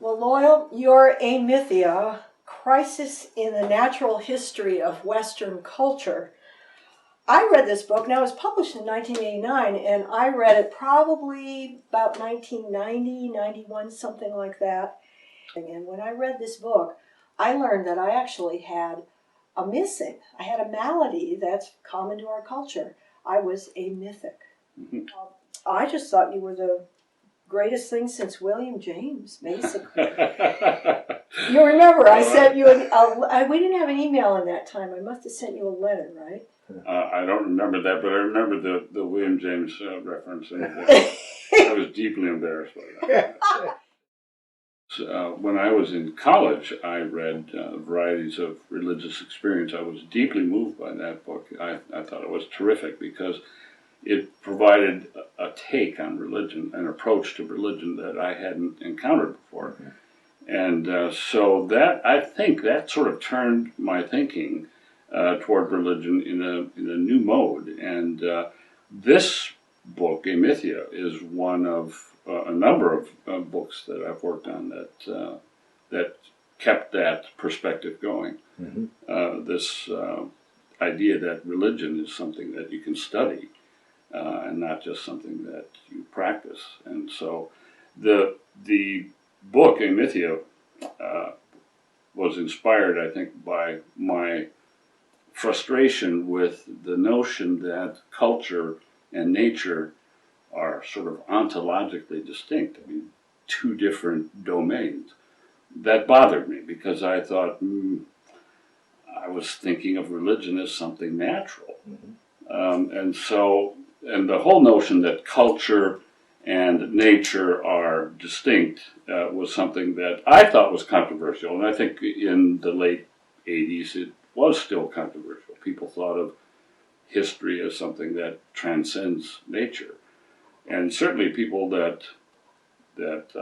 Well, Loyal, your Amythia, Crisis in the Natural History of Western Culture. I read this book. Now, it was published in 1989, and I read it probably about 1990, 91, something like that. And when I read this book, I learned that I actually had a missing. I had a malady that's common to our culture. I was amythic. I just thought you were the greatest thing since William James, basically. You remember, I sent you, we didn't have an email in that time. I must have sent you a letter, right? I don't remember that, but I remember the William James reference. And, I was deeply embarrassed by that. When I was in college, I read varieties of religious experience. I was deeply moved by that book. I thought it was terrific because it provided a take on religion, an approach to religion that I hadn't encountered before. And so that, I think that sort of turned my thinking toward religion in a new mode. And this book, Amythia, is one of a number of books that I've worked on that kept that perspective going. This idea that religion is something that you can study and not just something that you practice. And so the book, Amythia, was inspired, I think, by my frustration with the notion that culture and nature are sort of ontologically distinct. I mean, two different domains. That bothered me because I thought, I was thinking of religion as something natural. And the whole notion that culture and nature are distinct was something that I thought was controversial. And I think in the late 80s it was still controversial. People thought of history as something that transcends nature. And certainly people that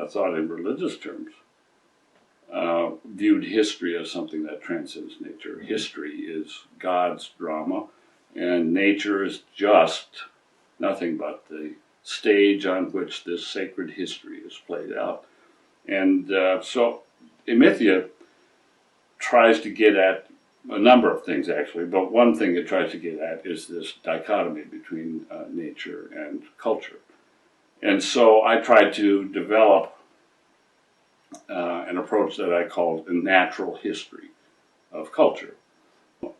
thought in religious terms viewed history as something that transcends nature. History is God's drama, and nature is just nothing but the stage on which this sacred history is played out. And so Amythia tries to get at a number of things, actually, but one thing it tries to get at is this dichotomy between nature and culture. And so I tried to develop an approach that I called a natural history of culture.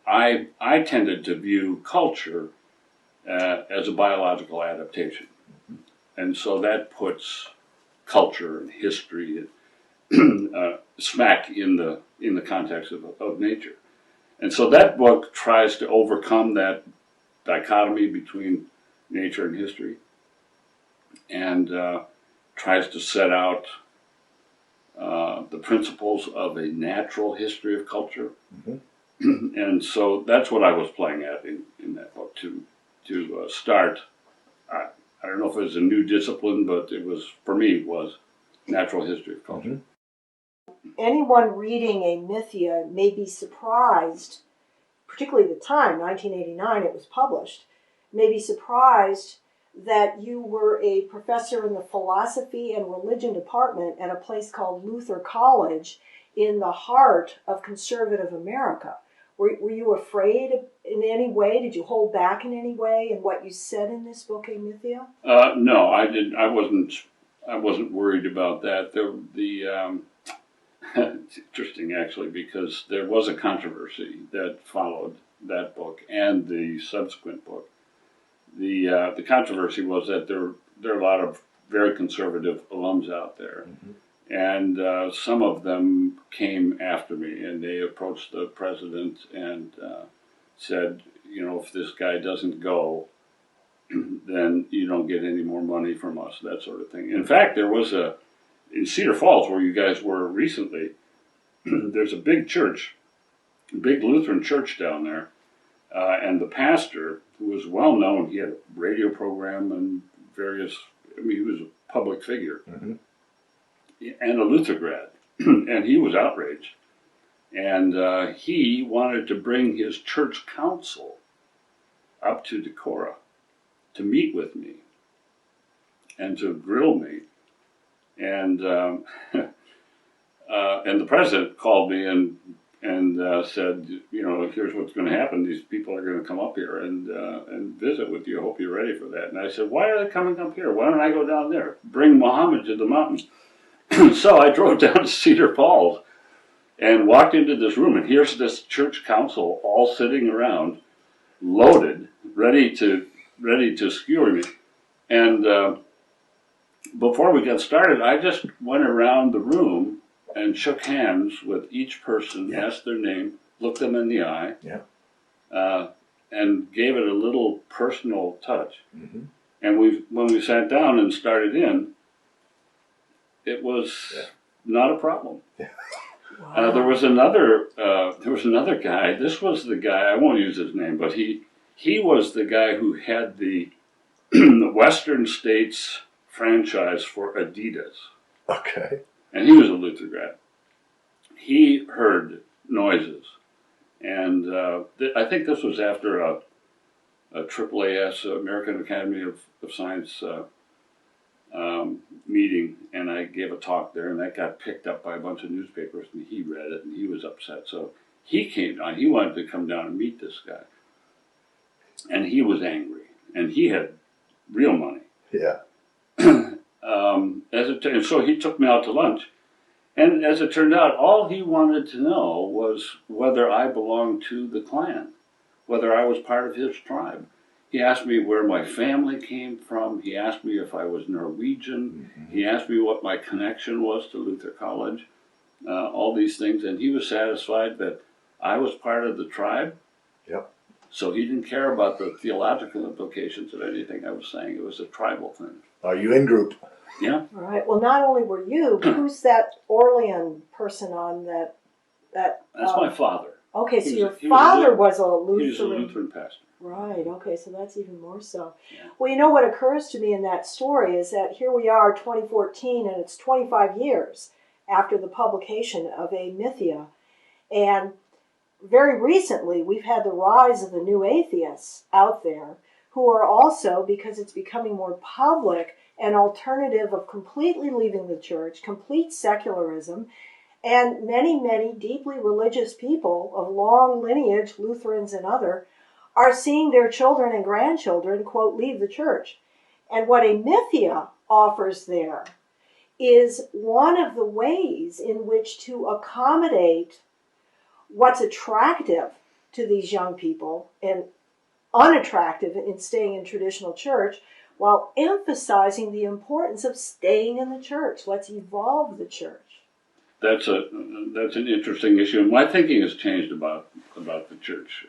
I tended to view culture as a biological adaptation. And so that puts culture and history smack in the context of nature. And so that book tries to overcome that dichotomy between nature and history and tries to set out the principles of a natural history of culture. And so that's what I was playing at in that book to start. I don't know if it was a new discipline, but it was, for me, it was natural history of culture. Anyone reading Amythia may be surprised, particularly the time, 1989 it was published, may be surprised that you were a professor in the philosophy and religion department at a place called Luther College in the heart of conservative America. Were you afraid in any way? Did you hold back in any way in what you said in this book, Amythia? No, I didn't. I wasn't worried about that. It's interesting, actually, because there was a controversy that followed that book and the subsequent book. The controversy was that there are a lot of very conservative alums out there. And some of them came after me, and they approached the president and said, if this guy doesn't go, then you don't get any more money from us, that sort of thing. In fact, there was in Cedar Falls, where you guys were recently, there's a big church, a big Lutheran church down there, and the pastor, who was well known, he had a radio program and he was a public figure. And a Luther grad, and he was outraged. And he wanted to bring his church council up to Decorah to meet with me and to grill me. And and the president called me and said, you know, here's what's going to happen. These people are going to come up here and visit with you. I hope you're ready for that. And I said, why are they coming up here? Why don't I go down there? Bring Muhammad to the mountains. So I drove down to Cedar Falls and walked into this room, and here's this church council all sitting around, loaded, ready to skewer me. And before we got started, I just went around the room and shook hands with each person, asked their name, looked them in the eye, and gave it a little personal touch. Mm-hmm. And when we sat down and started in, it was not a problem. Yeah. Wow. There was another guy. This was the guy. I won't use his name, but he was the guy who had the the Western States franchise for Adidas. Okay. And he was a Luther grad. He heard noises, and I think this was after a AAAS, American Academy of Science meeting, and I gave a talk there, and that got picked up by a bunch of newspapers, and he read it, and he was upset. So he came down. He wanted to come down and meet this guy, and he was angry, and he had real money. Yeah. And so he took me out to lunch, and as it turned out, all he wanted to know was whether I belonged to the clan, whether I was part of his tribe. He asked me where my family came from. He asked me if I was Norwegian. Mm-hmm. He asked me what my connection was to Luther College, all these things, and he was satisfied that I was part of the tribe. Yep. So he didn't care about the theological implications of anything I was saying. It was a tribal thing. Are you in group? Yeah. All right. Well, not only were you, but who's that Orlean person on that? That's my father. Okay, so your father was a Lutheran. He was a Lutheran pastor. Right, okay, so that's even more so. Yeah. Well, you know what occurs to me in that story is that here we are, 2014, and it's 25 years after the publication of Amythia. And very recently, we've had the rise of the new atheists out there who are also, because it's becoming more public, an alternative of completely leaving the church, complete secularism, and many, many deeply religious people of long lineage, Lutherans and other, are seeing their children and grandchildren, quote, leave the church. And what Amythia offers there is one of the ways in which to accommodate what's attractive to these young people and unattractive in staying in traditional church, while emphasizing the importance of staying in the church. Let's evolve the church. That's an interesting issue, and my thinking has changed about the church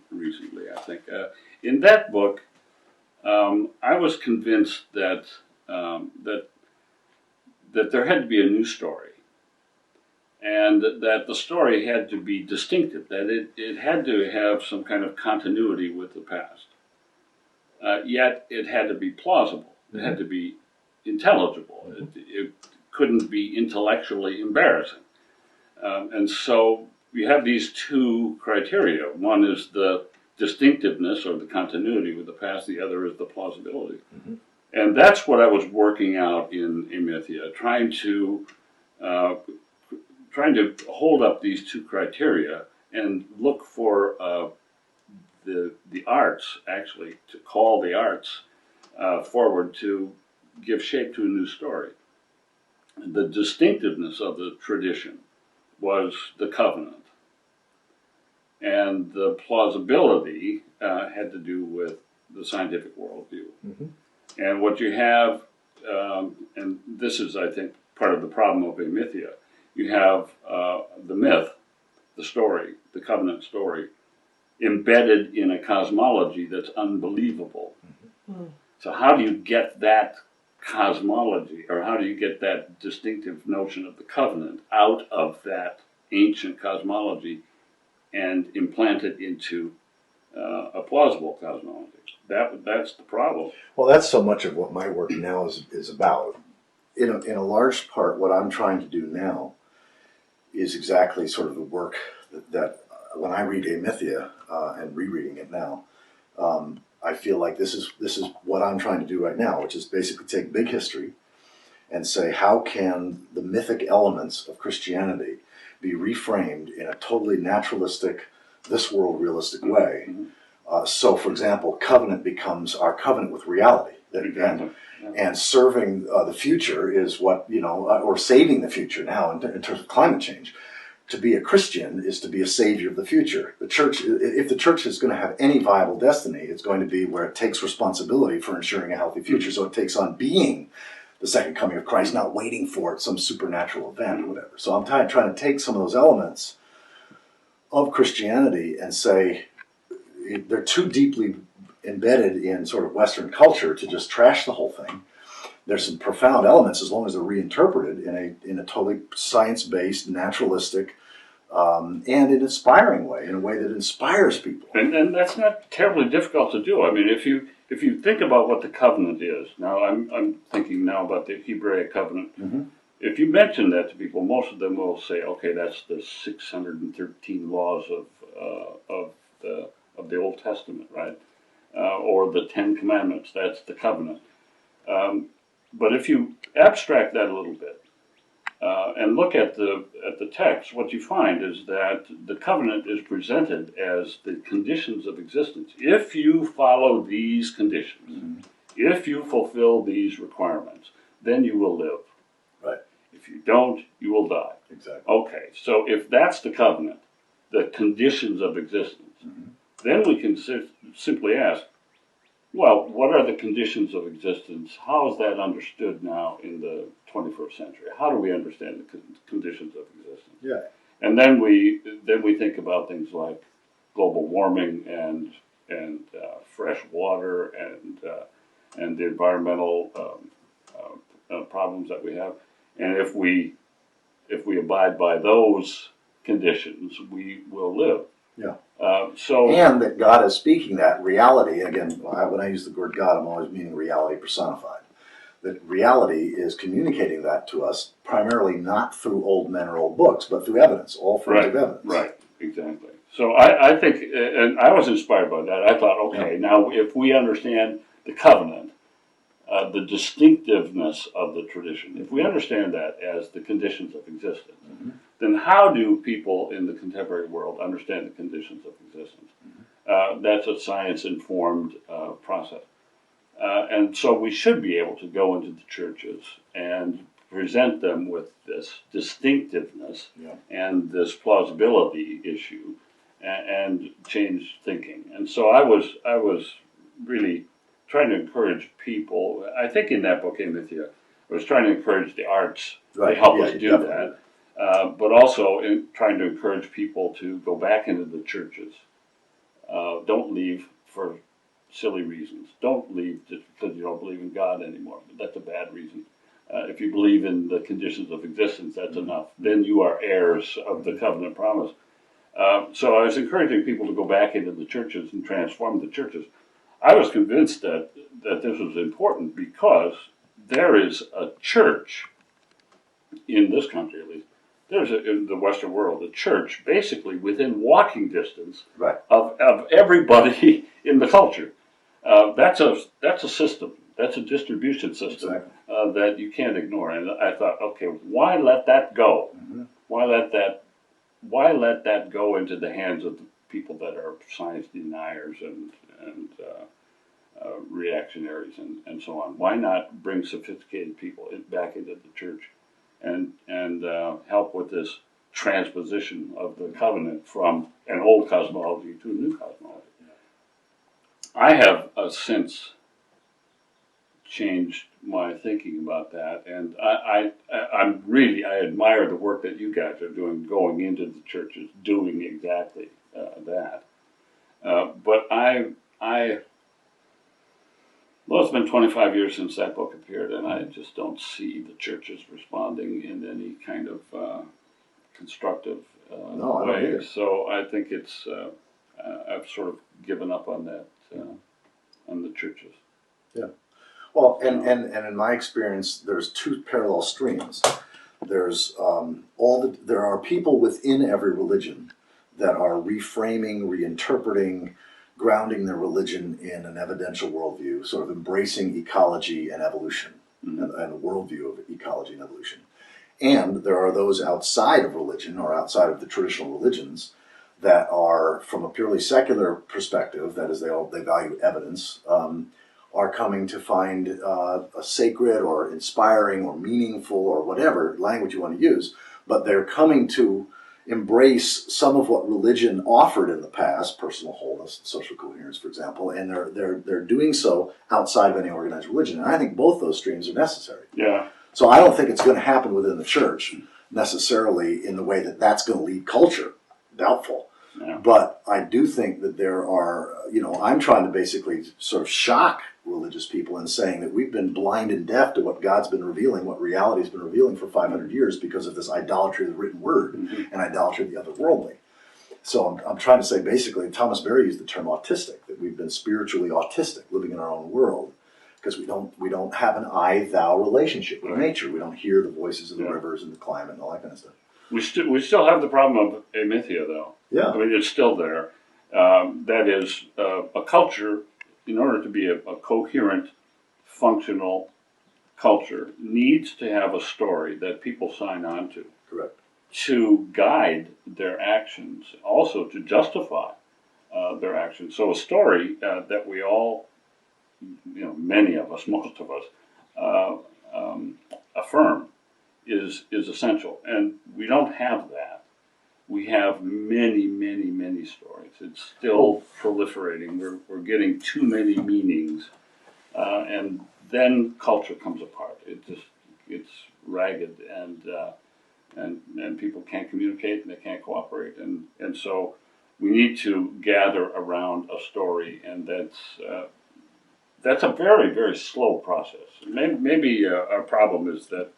recently. I think in that book, I was convinced that that there had to be a new story, and that the story had to be distinctive. That it had to have some kind of continuity with the past. Yet it had to be plausible. It had to be intelligible. It couldn't be intellectually embarrassing. And so you have these two criteria. One is the distinctiveness or the continuity with the past. The other is the plausibility. Mm-hmm. And that's what I was working out in Amythia, trying to hold up these two criteria and look for the arts, actually, to call the arts forward to give shape to a new story. The distinctiveness of the tradition was the covenant, and the plausibility had to do with the scientific worldview. Mm-hmm. And what you have, and this is, I think, part of the problem of Amythia, you have the myth, the story, the covenant story, embedded in a cosmology that's unbelievable. Mm-hmm. So how do you get that cosmology, or how do you get that distinctive notion of the covenant out of that ancient cosmology and implant it into a plausible cosmology? That's the problem. Well, that's so much of what my work now is about. In a large part, what I'm trying to do now is exactly sort of the work that when I read Amythia and rereading it now, I feel like this is what I'm trying to do right now, which is basically take big history and say, how can the mythic elements of Christianity be reframed in a totally naturalistic, this world realistic way? So, for example, covenant becomes our covenant with reality. And serving the future is what, or saving the future now in terms of climate change. To be a Christian is to be a savior of the future. The church, if the church is going to have any viable destiny, it's going to be where it takes responsibility for ensuring a healthy future. So it takes on being the second coming of Christ, not waiting for it, some supernatural event or whatever. So I'm trying to take some of those elements of Christianity and say they're too deeply embedded in sort of Western culture to just trash the whole thing. There's some profound elements as long as they're reinterpreted in a totally science-based, naturalistic, and an inspiring way, in a way that inspires people. And that's not terribly difficult to do. I mean, if you think about what the covenant is, now I'm thinking now about the Hebraic covenant. Mm-hmm. If you mention that to people, most of them will say, okay, that's the 613 laws of the Old Testament, right? Or the 10 Commandments, that's the covenant. But if you abstract that a little bit and look at the text, what you find is that the covenant is presented as the conditions of existence. If you follow these conditions, if you fulfill these requirements, then you will live. Right. If you don't, you will die. Exactly. Okay, so if that's the covenant, the conditions of existence, then we can simply ask, well, what are the conditions of existence? How is that understood now in the 21st century? How do we understand the conditions of existence? Yeah. And then we think about things like global warming and fresh water and the environmental problems that we have. And if we abide by those conditions, we will live. Yeah. And that God is speaking that reality, again, when I use the word God, I'm always meaning reality personified. That reality is communicating that to us primarily not through old men or old books, but through evidence, all forms of evidence. Right, exactly. So I think, and I was inspired by that. I thought, okay, now if we understand the covenant, the distinctiveness of the tradition, if we understand that as the conditions of existence, then how do people in the contemporary world understand the conditions of existence? That's a science-informed process. And so we should be able to go into the churches and present them with this distinctiveness and this plausibility issue and change thinking. And so I was really trying to encourage people. I think in that book, Amythia, I was trying to encourage the arts to help us do that. But also in trying to encourage people to go back into the churches. Don't leave for silly reasons. Don't leave just because you don't believe in God anymore. That's a bad reason. If you believe in the conditions of existence, that's enough. Then you are heirs of the covenant promise. So I was encouraging people to go back into the churches and transform the churches. I was convinced that this was important because there is a church, in this country at least, in the Western world, a church basically within walking distance of everybody in the culture. That's a system. That's a distribution system that you can't ignore. And I thought, okay, why let that go? Why let that go into the hands of the people that are science deniers and reactionaries and so on? Why not bring sophisticated people back into the church and help with this transposition of the covenant from an old cosmology to a new cosmology? I have since changed my thinking about that, and I admire the work that you guys are doing, going into the churches, doing exactly that. But well, it's been 25 years since that book appeared, and I just don't see the churches responding in any kind of constructive way. So I think it's I've sort of given up on that on the churches. Yeah. Well, and in my experience, there's two parallel streams. There's there are people within every religion that are reframing, reinterpreting, grounding their religion in an evidential worldview, sort of embracing ecology and evolution. and a worldview of ecology and evolution. And there are those outside of religion or outside of the traditional religions that are, from a purely secular perspective, that is, they value evidence, are coming to find a sacred or inspiring or meaningful or whatever language you want to use, but they're coming to embrace some of what religion offered in the past, personal wholeness and social coherence, for example, and they're doing so outside of any organized religion. And I think both those streams are necessary. Yeah. So I don't think it's going to happen within the church necessarily in the way that that's going to lead culture. Doubtful. Yeah. But I do think that there are, I'm trying to basically sort of shock religious people in saying that we've been blind and deaf to what God's been revealing, what reality's been revealing for 500 years because of this idolatry of the written word and idolatry of the otherworldly. So I'm trying to say basically, Thomas Berry used the term autistic, that we've been spiritually autistic, living in our own world, because we don't have an I-thou relationship with nature. We don't hear the voices of the rivers and the climate and all that kind of stuff. We still have the problem of amythia, though. Yeah. I mean, it's still there. That is, a culture, in order to be a coherent, functional culture, needs to have a story that people sign on to. Correct. To guide their actions, also to justify their actions. So a story that we all, many of us, most of us, affirm is essential. And we don't have that. We have many, many, many stories. It's still proliferating. We're getting too many meanings, and then culture comes apart. It's ragged, and people can't communicate and they can't cooperate, and so we need to gather around a story, and that's a very, very slow process. Maybe our problem is that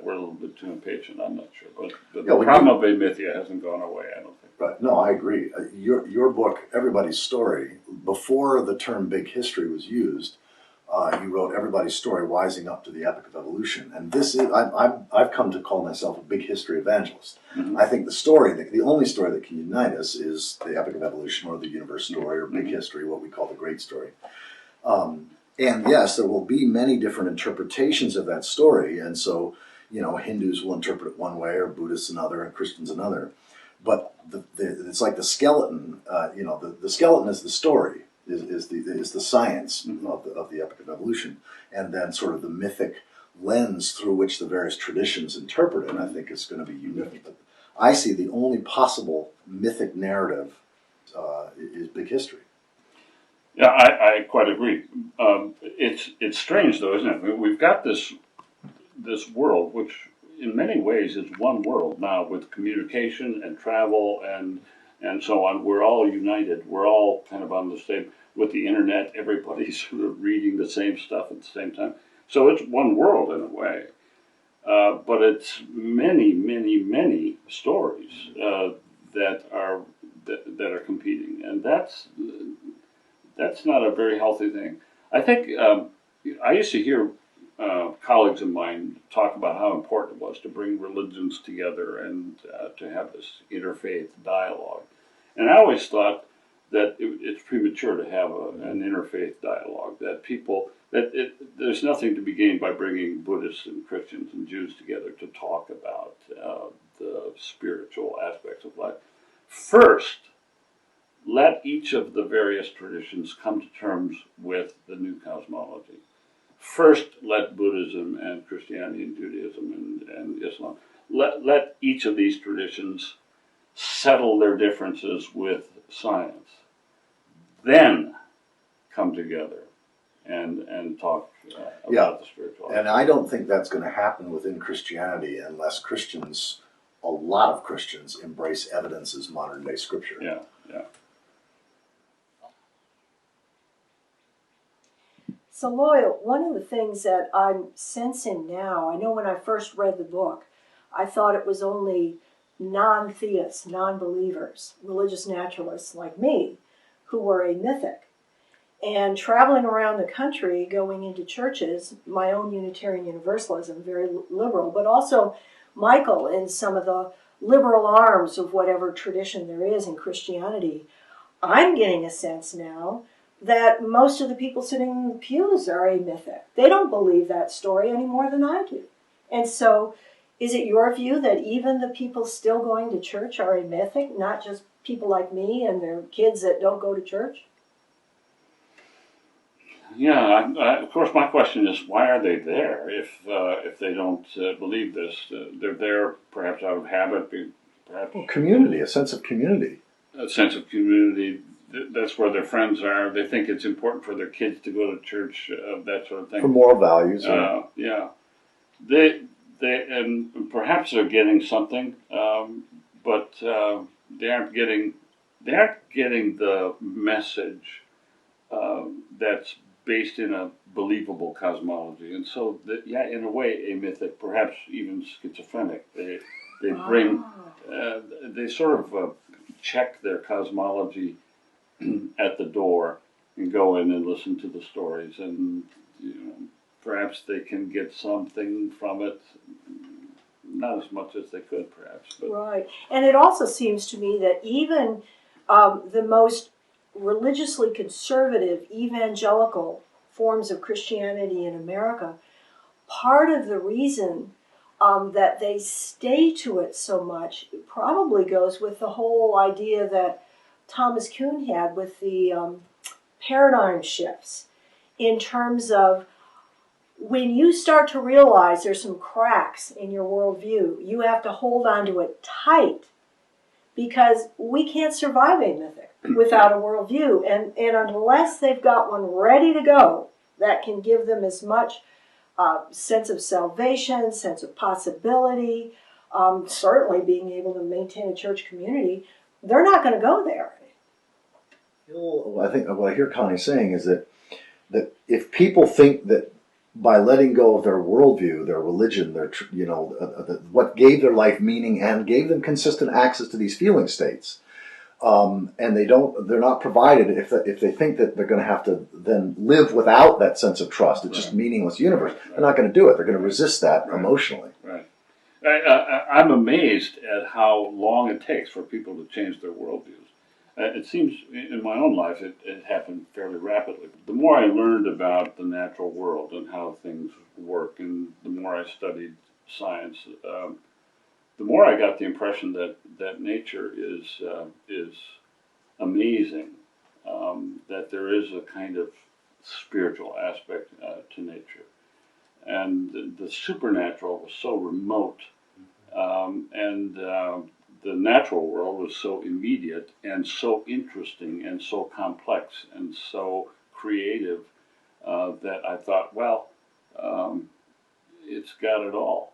we're a little bit too impatient. I'm not sure, but the problem of amythia hasn't gone away, I don't think. Right. No, I agree. Your book, Everybody's Story, before the term big history was used, you wrote Everybody's Story, Wising Up to the Epic of Evolution. And this is, I've come to call myself a big history evangelist. Mm-hmm. I think the only story that can unite us is the Epic of Evolution or the universe story or big history, what we call the great story. And yes, there will be many different interpretations of that story. And so, Hindus will interpret it one way, or Buddhists another, and Christians another. But it's like the skeleton. The skeleton is the story, is the science of the Epic of Evolution, and then sort of the mythic lens through which the various traditions interpret it. And I think it's going to be unique. But I see the only possible mythic narrative is big history. Yeah, I quite agree. It's strange, though, isn't it? We've got this world, which in many ways is one world now, with communication and travel and so on. We're all united. We're all kind of on the same. With the internet, everybody's sort of reading the same stuff at the same time. So it's one world in a way. But it's many, many, many stories that are competing, and that's not a very healthy thing. I think I used to hear colleagues of mine talk about how important it was to bring religions together and to have this interfaith dialogue. And I always thought that it's premature to have an interfaith dialogue, there's nothing to be gained by bringing Buddhists and Christians and Jews together to talk about the spiritual aspects of life. First, let each of the various traditions come to terms with the new cosmology. First, let Buddhism and Christianity and Judaism and Islam, let each of these traditions settle their differences with science. Then come together and talk about the spiritual life. And I don't think that's going to happen within Christianity unless a lot of Christians, embrace evidence as modern-day scripture. Yeah. So, Loyal, one of the things that I'm sensing now, I know when I first read the book, I thought it was only non-theists, non-believers, religious naturalists like me, who were amythic. And traveling around the country, going into churches, my own Unitarian Universalism, very liberal, but also Michael in some of the liberal arms of whatever tradition there is in Christianity, I'm getting a sense now that most of the people sitting in the pews are amythic. They don't believe that story any more than I do. And so, is it your view that even the people still going to church are amythic, not just people like me and their kids that don't go to church? Yeah, of course, my question is, why are they there if they don't believe this? They're there perhaps out of habit, perhaps Community, a sense of community. a sense of community. That's where their friends are. They think it's important for their kids to go to church, that sort of thing. For moral values. Yeah, they and perhaps they're getting something, but they aren't getting the message that's based in a believable cosmology. And so, in a way, amythic, perhaps even schizophrenic. They bring they sort of check their cosmology at the door and go in and listen to the stories, and perhaps they can get something from it, not as much as they could perhaps. But. Right. And it also seems to me that even the most religiously conservative evangelical forms of Christianity in America, part of the reason that they stay to it so much probably goes with the whole idea that Thomas Kuhn had with the paradigm shifts, in terms of when you start to realize there's some cracks in your worldview, you have to hold on to it tight, because we can't survive amythic without a worldview. And unless they've got one ready to go that can give them as much sense of salvation, sense of possibility, certainly being able to maintain a church community, they're not going to go there. I think what I hear Connie saying is that if people think that by letting go of their worldview, their religion, their what gave their life meaning and gave them consistent access to these feeling states, and they're not provided if they think that they're going to have to then live without that sense of trust. It's just meaningless universe. They're not going to do it. They're going to resist that emotionally. Right. I'm amazed at how long it takes for people to change their worldviews. It seems in my own life it happened fairly rapidly. The more I learned about the natural world and how things work, and the more I studied science, the more I got the impression that nature is amazing, that there is a kind of spiritual aspect to nature. And the supernatural was so remote, and the natural world was so immediate and so interesting and so complex and so creative that I thought, well, it's got it all.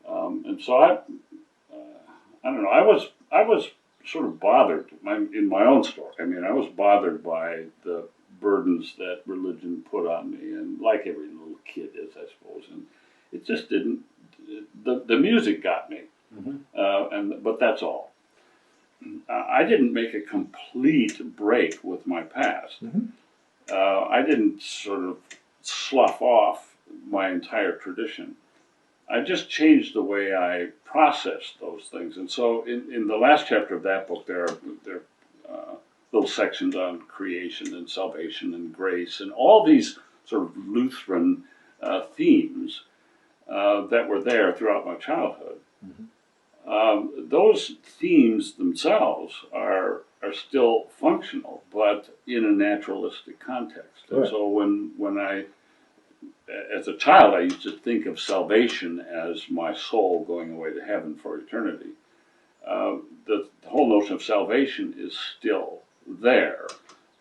And so I don't know. I was sort of bothered in my own story. I mean, I was bothered by the burdens that religion put on me, and like every little kid is, I suppose. And it just didn't. The music got me. But that's all. I didn't make a complete break with my past. I didn't sort of slough off my entire tradition. I just changed the way I processed those things. And so in the last chapter of that book, there are little sections on creation and salvation and grace and all these sort of Lutheran themes that were there throughout my childhood. Those themes themselves are still functional, but in a naturalistic context. And so when I, as a child, I used to think of salvation as my soul going away to heaven for eternity. The whole notion of salvation is still there,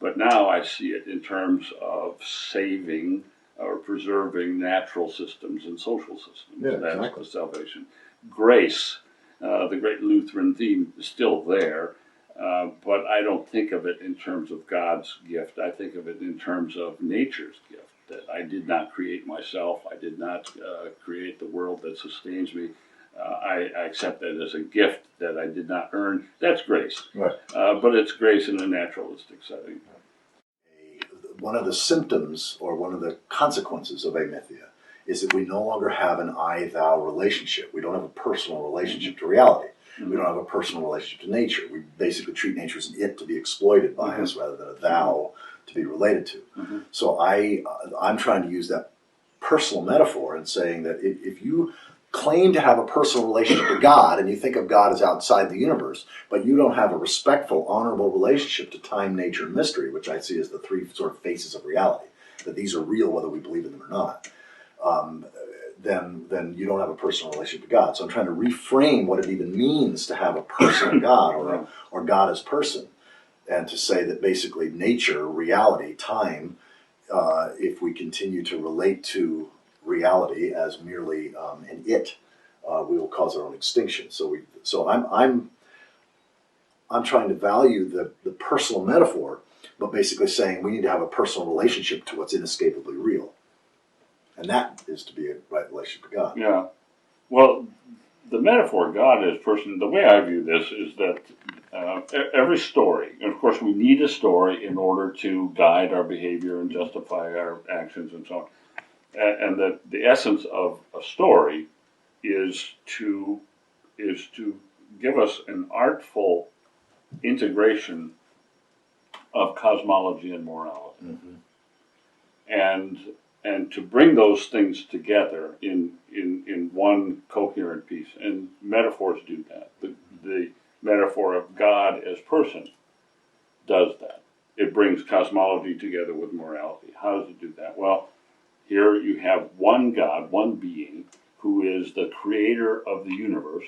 but now I see it in terms of saving or preserving natural systems and social systems. That's exactly the salvation. Grace, the great Lutheran theme, is still there, but I don't think of it in terms of God's gift. I think of it in terms of nature's gift, that I did not create myself. I did not create the world that sustains me. I accept that as a gift that I did not earn. That's grace. Right. But it's grace in a naturalistic setting. One of the symptoms or one of the consequences of amythia is that we no longer have an I-thou relationship. We don't have a personal relationship to reality. We don't have a personal relationship to nature. We basically treat nature as an it to be exploited by us rather than a thou to to be related to. So I'm trying to use that personal metaphor and saying that if you claim to have a personal relationship to God and you think of God as outside the universe, but you don't have a respectful, honorable relationship to time, nature, and mystery, which I see as the three sort of faces of reality, that these are real whether we believe in them or not, then you don't have a personal relationship to God. So I'm trying to reframe what it even means to have a personal God or God as person, and to say that basically nature, reality, time, if we continue to relate to reality as merely an it, we will cause our own extinction. So I'm trying to value the personal metaphor, but basically saying we need to have a personal relationship to what's inescapably real, and that is to be a right relationship to God. Yeah. Well, the metaphor God as person, the way I view this is that every story, and of course we need a story in order to guide our behavior and justify our actions and so on. And the essence of a story is to give us an artful integration of cosmology and morality, and to bring those things together in one coherent piece. And metaphors do that. The metaphor of God as person does that. It brings cosmology together with morality. How does it do that? Well, here you have one God, one being, who is the creator of the universe,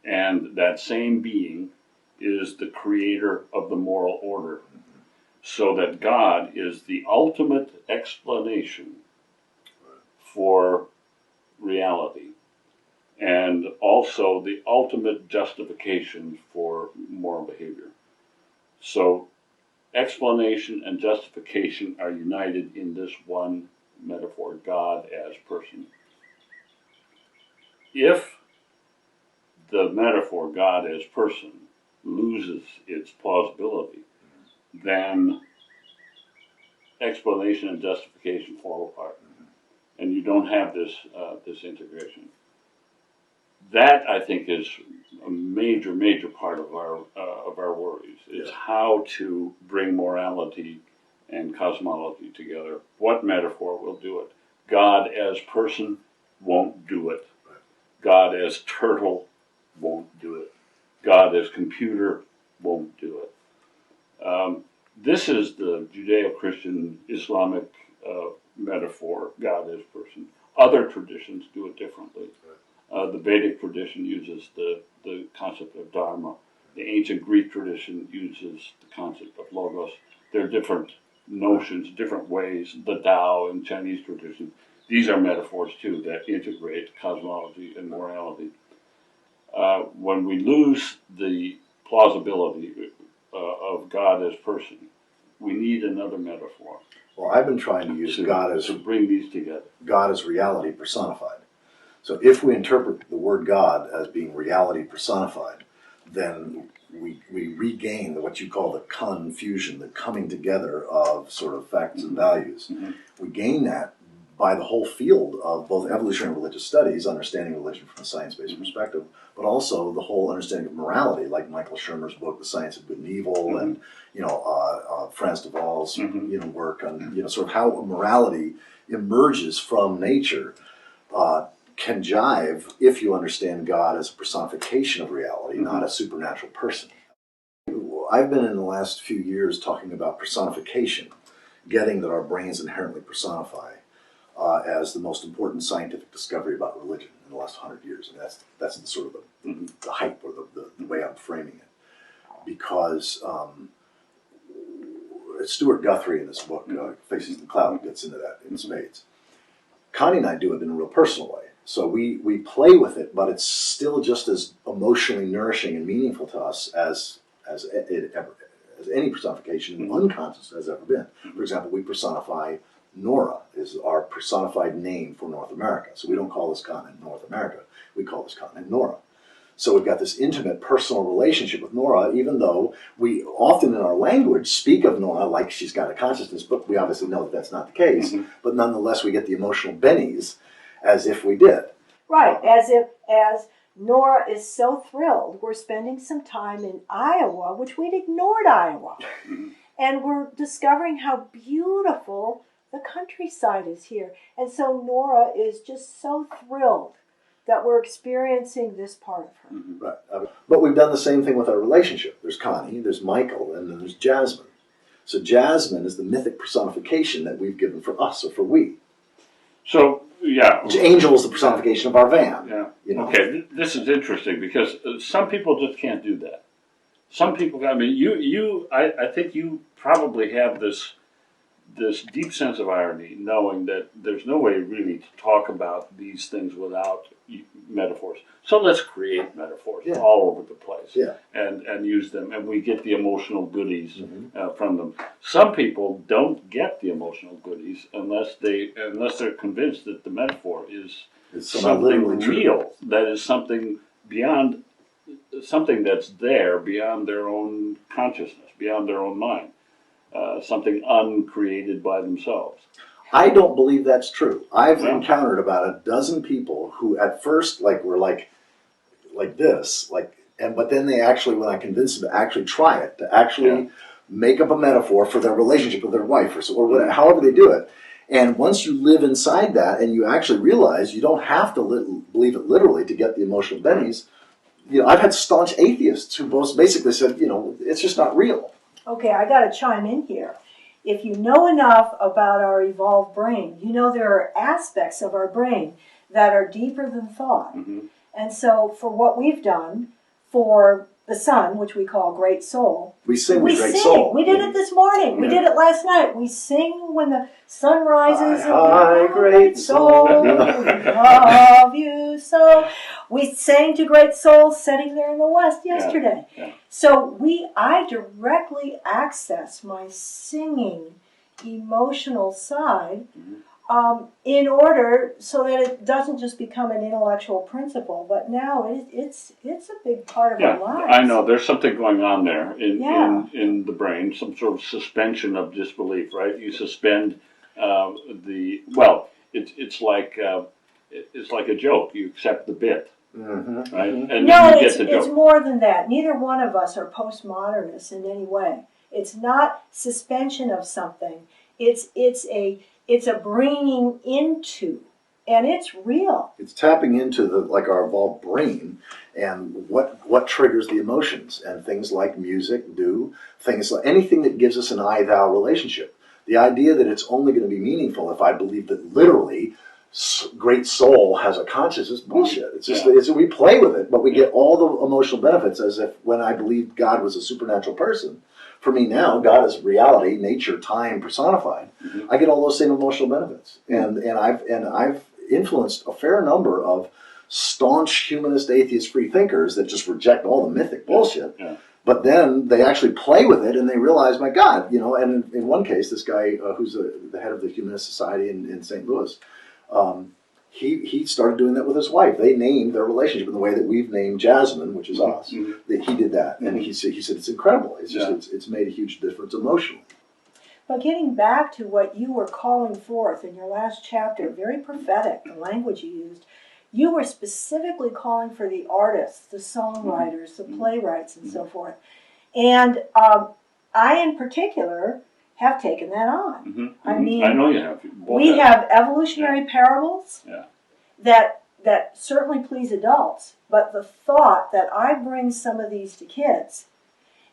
and that same being is the creator of the moral order. So that God is the ultimate explanation for reality, and also the ultimate justification for moral behavior. So explanation and justification are united in this one metaphor, God as person. If the metaphor, God as person, loses its plausibility, then explanation and justification fall apart, and you don't have this integration. That, I think, is a major part of our worries. Is how to bring morality and cosmology together. What metaphor will do it? God as person won't do it. God as turtle won't do it. God as computer won't do it. This is the Judeo-Christian Islamic metaphor, God as person. Other traditions do it differently. The Vedic tradition uses the concept of dharma. The ancient Greek tradition uses the concept of logos. There are different notions, different ways. The Tao in Chinese tradition, these are metaphors too that integrate cosmology and morality. When we lose the plausibility of God as person, we need another metaphor. Well, I've been trying to use God as to bring these together. God as reality personified. So if we interpret the word God as being reality personified, then we regain what you call the confusion, the coming together of sort of facts and values. We gain that by the whole field of both evolutionary and religious studies, understanding religion from a science-based perspective, but also the whole understanding of morality, like Michael Shermer's book, The Science of Good and Evil, and Franz de Waal's work on sort of how morality emerges from nature. Can jive if you understand God as a personification of reality, not a supernatural person. I've been in the last few years talking about personification, getting that our brains inherently personify as the most important scientific discovery about religion in the last 100 years. And that's the sort of the hype or the way I'm framing it. Because Stuart Guthrie in this book, Faces in the Cloud, gets into that in spades. Connie and I do it in a real personal way. So we play with it, but it's still just as emotionally nourishing and meaningful to us as any personification unconscious has ever been. For example, we personify Nora, is our personified name for North America. So we don't call this continent North America, we call this continent Nora. So we've got this intimate personal relationship with Nora, even though we often in our language speak of Nora like she's got a consciousness, but we obviously know that that's not the case. But nonetheless, we get the emotional bennies as if we did. Right, as Nora is so thrilled we're spending some time in Iowa, which we'd ignored Iowa. And we're discovering how beautiful the countryside is here. And so Nora is just so thrilled that we're experiencing this part of her. Right. But we've done the same thing with our relationship. There's Connie, there's Michael, and then there's Jasmine. So Jasmine is the mythic personification that we've given for us, or for we. So, yeah. Angel is the personification of our van. Yeah. You know? Okay, this is interesting because some people just can't do that. Some people, I mean, I think you probably have this deep sense of irony, knowing that there's no way really to talk about these things without metaphors. So let's create metaphors all over the place and use them, and we get the emotional goodies from them. Some people don't get the emotional goodies unless they're convinced that the metaphor is something real, that is something beyond, something that's there beyond their own consciousness, beyond their own mind. Something uncreated by themselves. I don't believe that's true. I've encountered about a dozen people who at first were like this, but then they actually, when I convinced them to actually try it, to actually make up a metaphor for their relationship with their wife or whatever, however they do it. And once you live inside that and you actually realize you don't have to believe it literally to get the emotional bennies, you know, I've had staunch atheists who both basically said, you know, it's just not real. Okay, I got to chime in here. If you know enough about our evolved brain, you know there are aspects of our brain that are deeper than thought. And so for what we've done for the sun, which we call great soul, we sing great soul. We did it this morning. We did it last night. We sing when the sun rises. High, great soul. We love you so. We sang to great soul sitting there in the west yesterday. So I directly access my singing emotional side in order so that it doesn't just become an intellectual principle, but now it's a big part of our lives. I know there's something going on there in the brain, some sort of suspension of disbelief, right? You suspend it's like a joke. You accept the bit. Right? And no, you get the joke. It's more than that. Neither one of us are postmodernists in any way. It's not suspension of something. It's a bringing into, and it's real. It's tapping into our evolved brain and what triggers the emotions, and things like music do, things like anything that gives us an I-thou relationship. The idea that it's only going to be meaningful if I believe that literally great soul has a consciousness is bullshit. It's just we play with it, but we get all the emotional benefits as if when I believed God was a supernatural person. For me now, God is reality, nature, time personified. I get all those same emotional benefits, and I've influenced a fair number of staunch humanist, atheist, free thinkers that just reject all the mythic bullshit. But then they actually play with it, and they realize, my God, you know. And in one case, this guy who's the head of the Humanist Society in St. Louis. He started doing that with his wife. They named their relationship in the way that we've named Jasmine, which is us. That he did that, and he said it's incredible. It's just it's made a huge difference emotionally. But getting back to what you were calling forth in your last chapter, very prophetic, the language you used. You were specifically calling for the artists, the songwriters, the playwrights, and so forth. And I, in particular, have taken that on. I mean, I know you have. We have evolutionary parables that certainly please adults, but the thought that I bring some of these to kids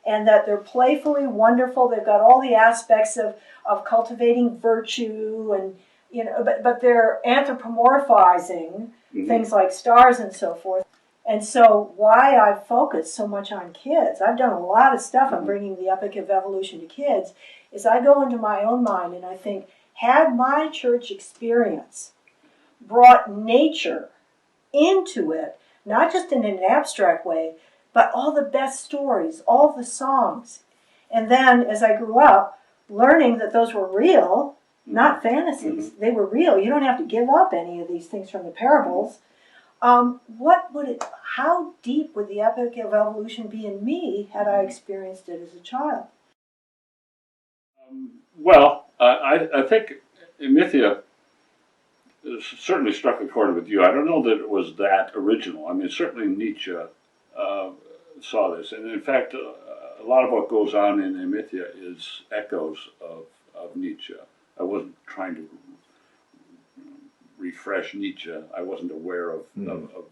and that they're playfully wonderful, they've got all the aspects of cultivating virtue, and you know, but they're anthropomorphizing things like stars and so forth. And so why I've focused so much on kids, I've done a lot of stuff on bringing the epic of evolution to kids, is I go into my own mind and I think, had my church experience brought nature into it, not just in an abstract way, but all the best stories, all the songs. And then as I grew up, learning that those were real, not fantasies, they were real. You don't have to give up any of these things from the parables. How deep would the epic of evolution be in me had I experienced it as a child? I think Amythia certainly struck a chord with you. I don't know that it was that original. I mean, certainly Nietzsche saw this. And in fact, a a lot of what goes on in Amythia is echoes of Nietzsche. I wasn't trying to refresh Nietzsche. I wasn't aware of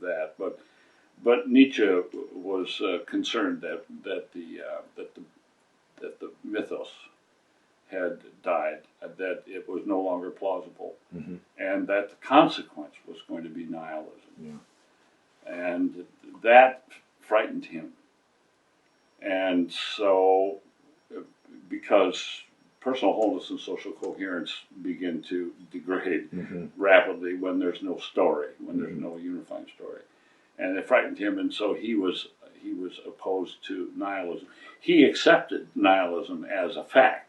that, but Nietzsche was concerned that the mythos had died, that it was no longer plausible, and that the consequence was going to be nihilism, and that frightened him. And so, because personal wholeness and social coherence begin to degrade rapidly when there's no story, when there's no unifying story, and it frightened him, and so he was opposed to nihilism. He accepted nihilism as a fact,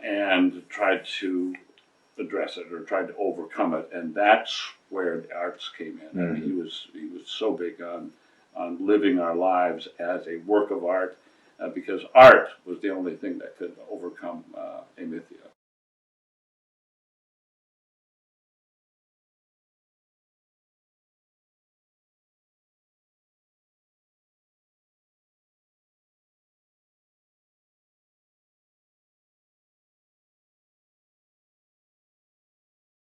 and tried to address it or tried to overcome it, and that's where the arts came in. I mean, he was so big on living our lives as a work of art, because art was the only thing that could overcome Amythia.